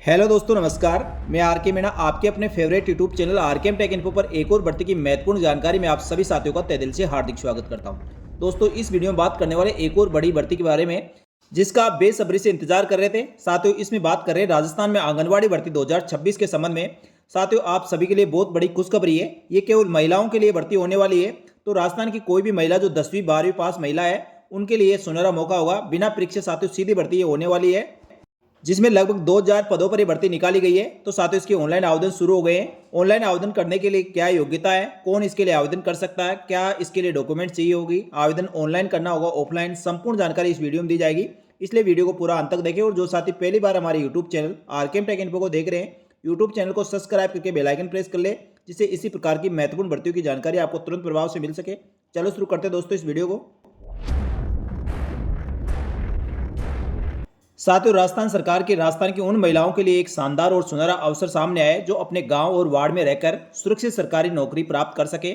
Hello दोस्तों, नमस्कार। मैं आर के मीणा आपके अपने फेवरेट यूट्यूब चैनल आर के एम टेक इन्फो पर एक और भर्ती की महत्वपूर्ण जानकारी में आप सभी साथियों का तहे दिल से हार्दिक स्वागत करता हूं। दोस्तों, इस वीडियो में बात करने वाले एक और बड़ी भर्ती के बारे में जिसका आप बेसब्री से इंतजार कर रहे थे। साथियों, इसमें बात कर रहे हैं राजस्थान में आंगनबाड़ी भर्ती 2026 के संबंध में। साथियों, आप सभी के लिए बहुत बड़ी खुशखबरी है। ये केवल महिलाओं के लिए भर्ती होने वाली है। तो राजस्थान की कोई भी महिला जो 10वीं 12वीं पास महिला है उनके लिए सुनहरा मौका होगा। बिना परीक्षा साथियों सीधी भर्ती होने वाली है, जिसमें लगभग 2000 पदों पर ये भर्ती निकाली गई है। तो साथियों, इसके ऑनलाइन आवेदन शुरू हो गए हैं। ऑनलाइन आवेदन करने के लिए क्या योग्यता है, कौन इसके लिए आवेदन कर सकता है, क्या इसके लिए डॉक्यूमेंट चाहिए होगी, आवेदन ऑनलाइन करना होगा ऑफलाइन, संपूर्ण जानकारी इस वीडियो में दी जाएगी। इसलिए वीडियो को पूरा अंत तक देखें। और जो साथी पहली बार हमारे YouTube channel RKM take info को देख रहे हैं, यूट्यूब चैनल को सब्सक्राइब करके बेल आइकन प्रेस कर ले, जिससे इसी प्रकार की महत्वपूर्ण भर्तियों की जानकारी आपको तुरंत प्रभाव से मिल सके। चलो शुरू करते हैं दोस्तों इस वीडियो को। साथियों, राजस्थान सरकार की राजस्थान की उन महिलाओं के लिए एक शानदार और सुनहरा अवसर सामने आया है जो अपने गांव और वार्ड में रहकर सुरक्षित सरकारी नौकरी प्राप्त कर सके।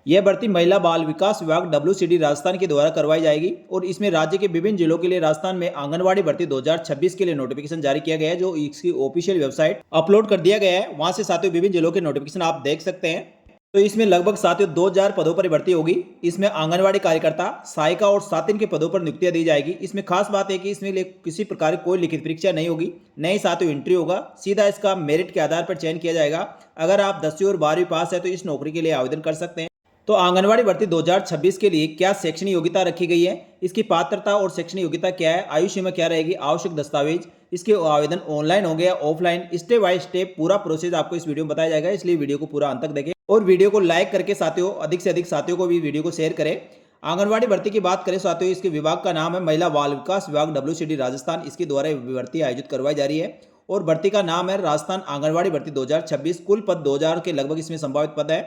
यह भर्ती महिला बाल विकास विभाग WCD राजस्थान के द्वारा करवाई जाएगी और इसमें राज्य के विभिन्न जिलों के लिए राजस्थान में आंगनबाड़ी भर्ती 2026 के लिए नोटिफिकेशन जारी किया गया है, जो इसकी ऑफिशियल वेबसाइट अपलोड कर दिया गया है। वहां से साथियों विभिन्न जिलों के नोटिफिकेशन आप देख सकते हैं। तो इसमें लगभग साथियों 2000 पदों पर भर्ती होगी। इसमें आंगनवाड़ी कार्यकर्ता, सहायिका और सातिन के पदों पर नियुक्तियां दी जाएगी। इसमें खास बात है कि इसमें किसी प्रकार की कोई लिखित परीक्षा नहीं होगी, नहीं साथियों इंटरव्यू होगा। सीधा इसका मेरिट के आधार पर चयन किया जाएगा। अगर आप 10वीं और 12वीं पास है तो इस नौकरी के लिए आवेदन कर सकते हैं। तो आंगनवाड़ी भर्ती 2026 के लिए क्या शैक्षणिक योग्यता रखी गई है, इसकी पात्रता और शैक्षणिक योग्यता क्या है, आयु सीमा क्या रहेगी, आवश्यक दस्तावेज, इसके आवेदन ऑनलाइन होंगे या ऑफलाइन, स्टेप बाय स्टेप पूरा प्रोसेस आपको इस वीडियो में बताया जाएगा। इसलिए वीडियो को पूरा अंत तक देखें और वीडियो को लाइक करके साथियों अधिक से अधिक साथियों को भी वीडियो को शेयर करें। आंगनवाड़ी भर्ती की बात करें साथियों, इसके विभाग का नाम है महिला बाल विकास विभाग WCD राजस्थान। इसके द्वारा भर्ती आयोजित करवाई जा रही है और भर्ती का नाम है राजस्थान आंगनवाड़ी भर्ती 2026। कुल पद 2000 के लगभग इसमें संभावित पद है।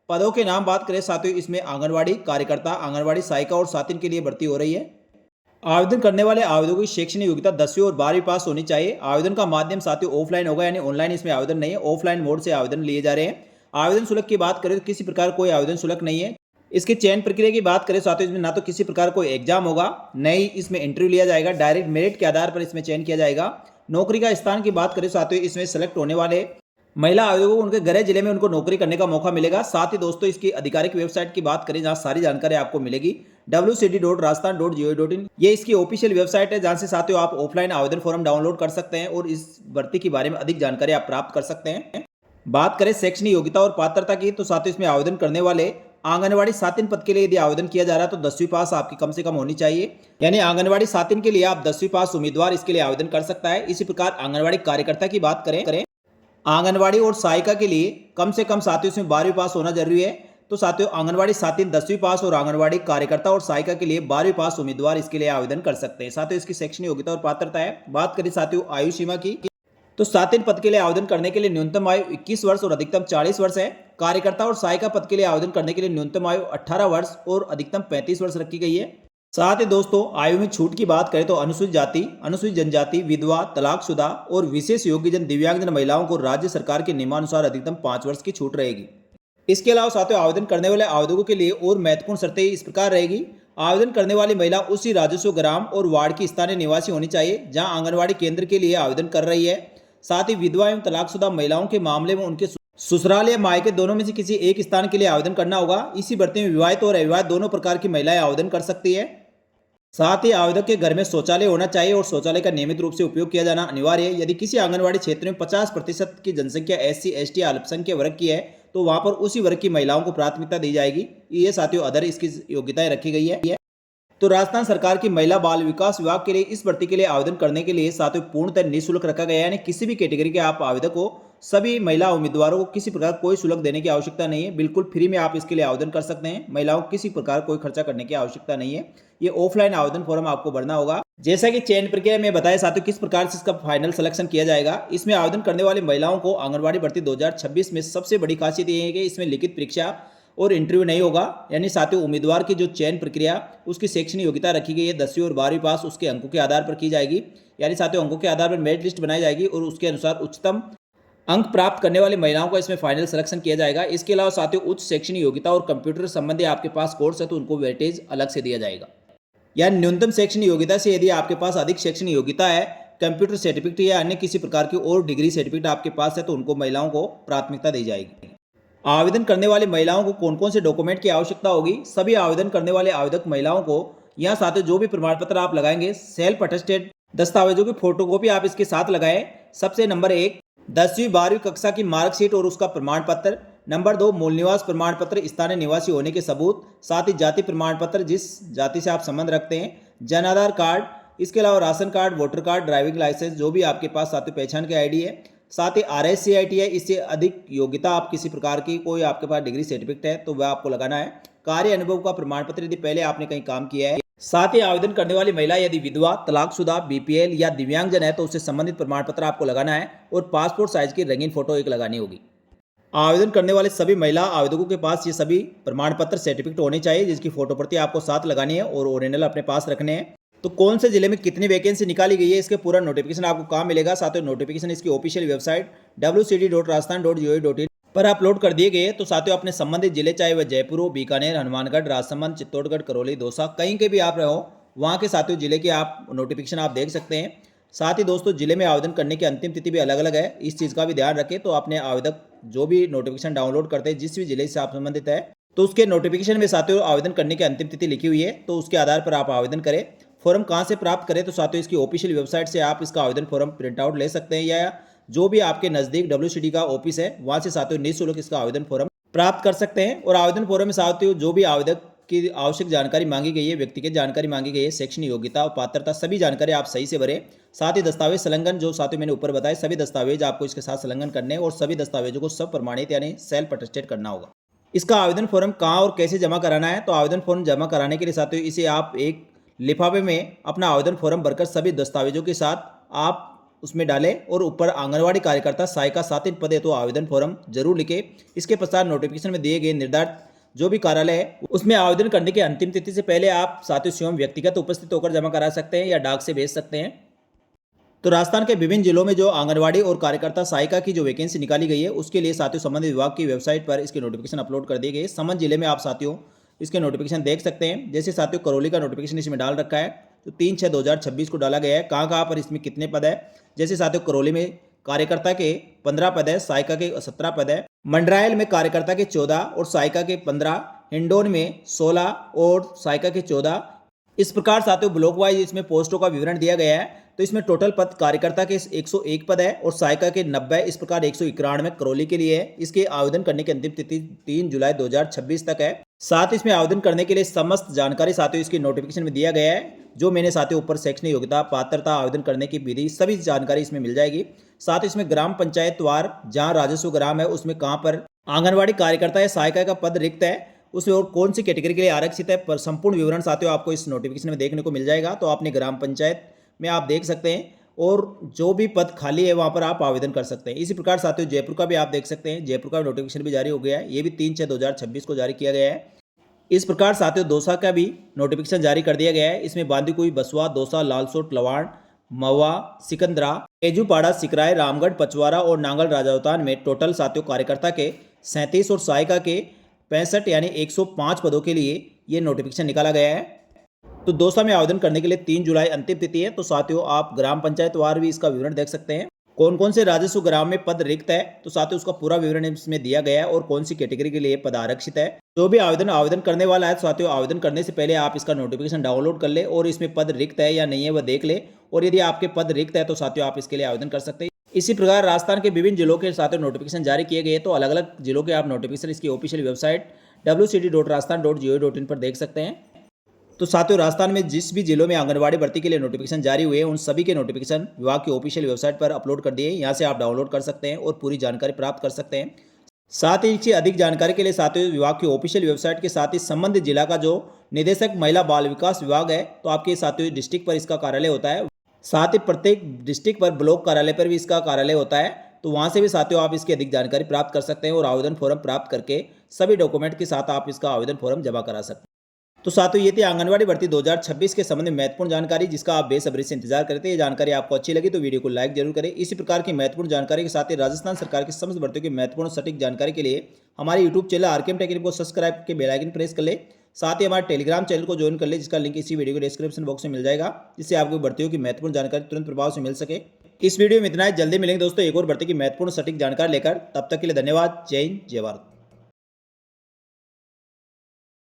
पदों के नाम बात करें साथियों, इसमें आंगनवाड़ी कार्यकर्ता, आंगनवाड़ी सहायिका और सातिन के लिए भर्ती हो रही है। आवेदन करने वाले आवेदकों की शैक्षणिक योग्यता 10वीं और 12वीं पास होनी चाहिए। आवेदन का माध्यम साथियों ऑफलाइन होगा, यानी ऑनलाइन इसमें आवेदन नहीं है, ऑफलाइन मोड से आवेदन लिए जा रहे हैं। आवेदन शुल्क की बात करें तो किसी प्रकार कोई आवेदन शुल्क नहीं है। इसके चयन प्रक्रिया की बात करें साथियों, इसमें ना तो किसी प्रकार कोई एग्जाम होगा, न ही इसमें इंटरव्यू लिया जाएगा। डायरेक्ट मेरिट के आधार पर इसमें चयन किया जाएगा। नौकरी का स्थान की बात करें साथियों, इसमें सेलेक्ट होने वाले महिला आयोजकों को उनके गृह जिले में उनको नौकरी करने का मौका मिलेगा। साथ ही दोस्तों इसकी आधिकारिक वेबसाइट की बात करें जहां सारी जानकारी आपको मिलेगी, wcd.rajasthan.gov.in। ये इसकी ऑफिशियल वेबसाइट है जहां से साथियों आप ऑफलाइन आवेदन फॉर्म डाउनलोड कर सकते हैं और इस भर्ती के बारे में अधिक जानकारी आप प्राप्त कर सकते हैं। बात करें शैक्षणिक योग्यता और पात्रता की, तो साथियों इसमें आवेदन करने वाले आंगनवाड़ी सातिन पद के लिए यदि आवेदन किया जा रहा है तो 10वीं पास आपकी कम से कम होनी चाहिए। यानी आंगनवाड़ी सातिन के लिए आप 10वीं पास उम्मीदवार इसके लिए आवेदन कर सकता है। इसी प्रकार आंगनवाड़ी कार्यकर्ता की बात करें, आंगनवाड़ी और सहायिका के लिए कम से कम साथियों इसमें 12वीं पास होना जरूरी है। तो साथियों आंगनवाड़ी सातिन 10वीं पास और आंगनवाड़ी कार्यकर्ता और सहायिका के लिए 12वीं पास उम्मीदवार इसके लिए आवेदन कर सकते हैं। साथियों इसकी शैक्षणिक योग्यता और पात्रता है। बात करें साथियों आयु सीमा की, तो सातिन पद के लिए आवेदन करने के लिए न्यूनतम आयु 21 वर्ष और अधिकतम 40 वर्ष है। कार्यकर्ता और सहायिका पद के लिए आवेदन करने के लिए न्यूनतम आयु 18 वर्ष और अधिकतम 35 वर्ष रखी गई है। साथ ही दोस्तों आयु में छूट की बात करें तो अनुसूचित जाति, अनुसूचित जनजाति, विधवा, तलाकशुदा और विशेष योग्यजन दिव्यांगजन महिलाओं को राज्य सरकार के नियमानुसार अधिकतम 5 वर्ष की छूट रहेगी। इसके अलावा साथियों आवेदन करने वाले आवेदकों के लिए और महत्वपूर्ण शर्तें इस प्रकार रहेगी। आवेदन करने वाली महिला उसी राजस्व ग्राम और वार्ड की स्थानीय निवासी होनी चाहिए जहां आंगनबाड़ी केंद्र के लिए आवेदन कर रही है। साथ ही विधवा एवं तलाकशुदा महिलाओं के मामले में उनके ससुराल या मायके दोनों में से किसी एक स्थान के लिए आवेदन करना होगा। इसी भर्ती में विवाहित और अविवाहित दोनों प्रकार की महिलाएं आवेदन कर सकती है। साथ ही आवेदक के घर में शौचालय होना चाहिए और शौचालय का नियमित रूप से उपयोग किया जाना अनिवार्य है। यदि किसी आंगनवाड़ी क्षेत्र में 50% की जनसंख्या SC ST अल्पसंख्यक वर्ग की है तो वहां पर उसी वर्ग की महिलाओं को प्राथमिकता दी जाएगी। ये साथियों अदर इसकी योग्यताएं रखी गई है। तो राजस्थान सरकार की महिला बाल विकास विभाग के लिए इस भर्ती के लिए आवेदन करने के लिए साथियों पूर्णतः निःशुल्क रखा गया है। यानी किसी भी कैटेगरी के आप आवेदक हो, सभी महिला उम्मीदवारों को किसी प्रकार कोई शुल्क देने की आवश्यकता नहीं है। बिल्कुल फ्री में आप इसके लिए आवेदन कर सकते हैं। महिलाओं को किसी प्रकार कोई खर्चा करने की आवश्यकता नहीं है। ये ऑफलाइन आवेदन फॉर्म आपको भरना होगा। जैसा कि चयन प्रक्रिया में बताया साथियों किस प्रकार से इसका फाइनल सिलेक्शन किया जाएगा। इसमें आवेदन करने वाली महिलाओं को आंगनबाड़ी भर्ती 2026 में सबसे बड़ी खासियत ये है कि इसमें लिखित परीक्षा और इंटरव्यू नहीं होगा। यानी साथियों उम्मीदवार की जो चयन प्रक्रिया उसकी शैक्षणिक योग्यता रखी गई है 10वीं और 12वीं पास, उसके अंकों के आधार पर की जाएगी। यानी साथियों अंकों के आधार पर मेरिट लिस्ट बनाई जाएगी और उसके अनुसार उच्चतम अंक प्राप्त करने वाली महिलाओं का इसमें फाइनल सिलेक्शन किया जाएगा। इसके अलावा साथियों उच्च शैक्षणिक योग्यता और कंप्यूटर संबंधी आपके पास कोर्स है तो उनको वेटेज अलग से दिया जाएगा। यानी न्यूनतम शैक्षणिक योग्यता से यदि आपके पास अधिक शैक्षणिक योग्यता है, कंप्यूटर सर्टिफिकेट या अन्य किसी प्रकार की और डिग्री सर्टिफिकेट आपके पास है तो उनको महिलाओं को प्राथमिकता दी जाएगी। आवेदन करने वाली महिलाओं को कौन कौन से डॉक्यूमेंट की आवश्यकता होगी? सभी आवेदन करने वाले आवेदक महिलाओं को यहाँ साथ जो भी प्रमाण पत्र आप लगाएंगे सेल्फ अटेस्टेड दस्तावेजों की फोटोकॉपी आप इसके साथ लगाएं। सबसे नंबर 1 10वीं 12वीं कक्षा की मार्कशीट और उसका प्रमाण पत्र। नंबर 2 मूल निवास प्रमाण पत्र, स्थानीय निवासी होने के सबूत, साथ ही जाति प्रमाण पत्र जिस जाति से आप संबंध रखते हैं, जन आधार कार्ड, इसके अलावा ration card, voter card, driving licence जो भी आपके पास साथ ही पहचान की आईडी है, साथ ही RSCIT है। इससे अधिक योग्यता आप किसी प्रकार की कोई आपके पास डिग्री सर्टिफिकेट है तो वह आपको लगाना है। कार्य अनुभव का प्रमाण पत्र यदि पहले आपने कहीं काम किया है। साथ ही आवेदन करने वाली महिला यदि विधवा, तलाकशुदा, BPL या दिव्यांगजन है तो उससे संबंधित प्रमाण पत्र आपको लगाना है और पासपोर्ट साइज की रंगीन फोटो एक लगानी होगी। आवेदन करने वाले सभी महिला आवेदकों के पास ये सभी प्रमाण पत्र सर्टिफिकेट होने चाहिए जिसकी फोटो प्रति आपको साथ लगानी है और ओरिजिनल अपने पास रखने हैं। तो कौन से जिले में कितनी वैकेंसी निकाली गई है इसके पूरा नोटिफिकेशन आपको कहाँ मिलेगा? साथ ही नोटिफिकेशन इसकी ऑफिशियल वेबसाइट wcd.rajasthan.gov.in पर अपलोड कर दिए गए। तो साथियों अपने संबंधित जिले चाहे वह जयपुर हो, बीकानेर, हनुमानगढ़, राजसमंद, चित्तौड़गढ़, करौली, दौसा, कहीं के भी आप रहो वहाँ के साथियों जिले के आप नोटिफिकेशन आप देख सकते हैं। साथ ही दोस्तों जिले में आवेदन करने की अंतिम तिथि भी अलग अलग है, इस चीज़ का भी ध्यान रखें। तो अपने आवेदक जो भी नोटिफिकेशन डाउनलोड करते हैं जिस भी जिले से आप संबंधित है तो उसके नोटिफिकेशन में साथियों आवेदन करने की अंतिम तिथि लिखी हुई है, तो उसके आधार पर आप आवेदन करें। फॉर्म कहाँ से प्राप्त करें? तो साथियों इसकी ऑफिशियल वेबसाइट से आप इसका आवेदन फॉर्म प्रिंट आउट ले सकते हैं या जो भी आपके नज़दीक WCD का ऑफिस है वहाँ से साथियों निःशुल्क इसका आवेदन फॉर्म प्राप्त कर सकते हैं। और आवेदन फॉर्म में साथियों जो भी आवेदक की आवश्यक जानकारी मांगी गई है, व्यक्तिगत जानकारी मांगी गई है, शैक्षणिक योग्यता और पात्रता सभी जानकारी आप सही से भरें। साथ ही दस्तावेज संलग्न जो साथियों मैंने ऊपर बताए सभी दस्तावेज आपको इसके साथ संलग्न करने और सभी दस्तावेजों को सब प्रमाणित यानी सेल्फ अटेस्टेड करना होगा। इसका आवेदन फॉर्म कहाँ और कैसे जमा कराना है? तो आवेदन फॉर्म जमा कराने के लिए साथियों इसे आप एक लिफाफे में अपना आवेदन फॉर्म भरकर सभी दस्तावेजों के साथ आप उसमें डालें और ऊपर आंगनवाड़ी कार्यकर्ता सहायिका 7 पद है तो आवेदन फॉर्म जरूर लिखें। इसके पश्चात नोटिफिकेशन में दिए गए निर्धारित जो भी कार्यालय है उसमें आवेदन करने की अंतिम तिथि से पहले आप साथियों स्वयं व्यक्तिगत उपस्थित होकर जमा करा सकते हैं या डाक से भेज सकते हैं। तो राजस्थान के विभिन्न जिलों में जो आंगनवाड़ी और कार्यकर्ता सहायिका की जो वैकेंसी निकाली गई है उसके लिए साथियों संबंधित विभाग की वेबसाइट पर इसके नोटिफिकेशन अपलोड कर दिए गए। संबंध जिले में आप साथियों इसके नोटिफिकेशन देख सकते हैं। जैसे साथियों करौली का नोटिफिकेशन इसमें डाल रखा है तो 3/6/2026 को डाला गया है। कहाँ पर इसमें कितने पद है? जैसे साथियों करौली में कार्यकर्ता के 15 पद है, सहायिका के 17 पद है, मंडरायल में कार्यकर्ता के 14 और सहायिका के 15, हिंडोन में 16 और सहायिका के 14। इस प्रकार साथियों ब्लॉक वाइज इसमें पोस्टों का विवरण दिया गया है। तो इसमें टोटल पद कार्यकर्ता के 101 पद है और सहायिका के 90, इस प्रकार 191 करौली के लिए है। इसके आवेदन करने की अंतिम तिथि 3 जुलाई 2026 तक है। साथ इसमें आवेदन करने के लिए समस्त जानकारी साथियों इसके नोटिफिकेशन में दिया गया है जो मैंने साथियों ऊपर शैक्षणिक योग्यता, पात्रता, आवेदन करने की विधि सभी जानकारी इसमें मिल जाएगी। साथ इसमें ग्राम पंचायत वार जहाँ राजस्व ग्राम है उसमें कहाँ पर आंगनवाड़ी कार्यकर्ता या सहायिका का पद रिक्त है उसमें और कौन सी कैटेगरी के लिए आरक्षित है पर संपूर्ण विवरण साथियों आपको इस नोटिफिकेशन में देखने को मिल जाएगा। तो आपने ग्राम पंचायत में आप देख सकते हैं और जो भी पद खाली है वहाँ पर आप आवेदन कर सकते हैं। इसी प्रकार साथियों जयपुर का भी आप देख सकते हैं, जयपुर का नोटिफिकेशन भी जारी हो गया है, ये भी 3/6/2026 को जारी किया गया है। इस प्रकार साथियों दौसा का भी नोटिफिकेशन जारी कर दिया गया है। इसमें बांदीकुई, बसवा, दौसा, लालसोट, लवाड़, मवा, सिकंदरा, एजूपाड़ा, सिकराय, रामगढ़, पचवारा और नांगल राजौतान में टोटल साथियों कार्यकर्ता के 37 और सहायिका के 65 यानी 105 पदों के लिए ये नोटिफिकेशन निकाला गया है। तो दौसा में आवेदन करने के लिए 3 जुलाई अंतिम तिथि है। तो साथियों आप ग्राम पंचायत वार भी इसका विवरण देख सकते हैं, कौन कौन से राजस्व ग्राम में पद रिक्त है। तो साथियों उसका पूरा विवरण इसमें दिया गया है और कौन सी कैटेगरी के लिए पद आरक्षित है। जो भी आवेदन करने वाला है साथियों आवेदन करने से पहले आप इसका नोटिफिकेशन डाउनलोड कर ले और इसमें पद रिक्त है या नहीं है वह देख ले और यदि आपके पद रिक्त है तो साथियों आप इसके लिए आवेदन कर सकते हैं। इसी प्रकार राजस्थान के विभिन्न जिलों के साथियों नोटिफिकेशन जारी किए गए तो अलग अलग जिलों के आप नोटिफिकेशन इसकी ऑफिशियल वेबसाइट wcd.rajasthan.gov.in पर देख सकते हैं। तो साथियों राजस्थान में जिस भी जिलों में आंगनवाड़ी भर्ती के लिए नोटिफिकेशन जारी हुए हैं उन सभी के नोटिफिकेशन विभाग की ऑफिशियल वेबसाइट पर अपलोड कर दिए, यहाँ से आप डाउनलोड कर सकते हैं और पूरी जानकारी प्राप्त कर सकते हैं। साथ ही इसकी अधिक जानकारी के लिए साथियों विभाग की ऑफिशियल वेबसाइट के साथ ही संबंधित जिला का जो निदेशक महिला बाल विकास विभाग है तो आपके साथियों डिस्ट्रिक्ट पर इसका कार्यालय होता है, साथ ही प्रत्येक डिस्ट्रिक्ट पर ब्लॉक कार्यालय पर भी इसका कार्यालय होता है। तो वहाँ से भी साथियों आप इसकी अधिक जानकारी प्राप्त कर सकते हैं और आवेदन फॉर्म प्राप्त करके सभी डॉक्यूमेंट के साथ आप इसका आवेदन फॉर्म जमा करा सकते हैं। तो साथियों ये थी आंगनवाड़ी भर्ती 2026 के संबंध में महत्वपूर्ण जानकारी जिसका आप बेसब्री से इंतजार करते हैं। ये जानकारी आपको अच्छी लगी तो वीडियो को लाइक जरूर करें। इसी प्रकार की महत्वपूर्ण जानकारी के साथ ही राजस्थान सरकार की समस्त भर्तियों की महत्वपूर्ण सटीक जानकारी के लिए हमारे यूट्यूब चैनल आरकेएम टेक को सब्सक्राइब के बेल आइकन प्रेस कर ले साथ ही हमारे टेलीग्राम चैनल को ज्वाइन कर ले, जिसका लिंक इसी वीडियो के डिस्क्रिप्शन बॉक्स में मिल जाएगा, जिससे आपको भर्तियों की महत्वपूर्ण जानकारी तुरंत प्रभाव से मिल सके। इस वीडियो में इतना ही। जल्दी मिलेंगे दोस्तों एक और भर्ती की महत्वपूर्ण सटीक जानकारी लेकर। तब तक के लिए धन्यवाद। जय हिंद, जय भारत।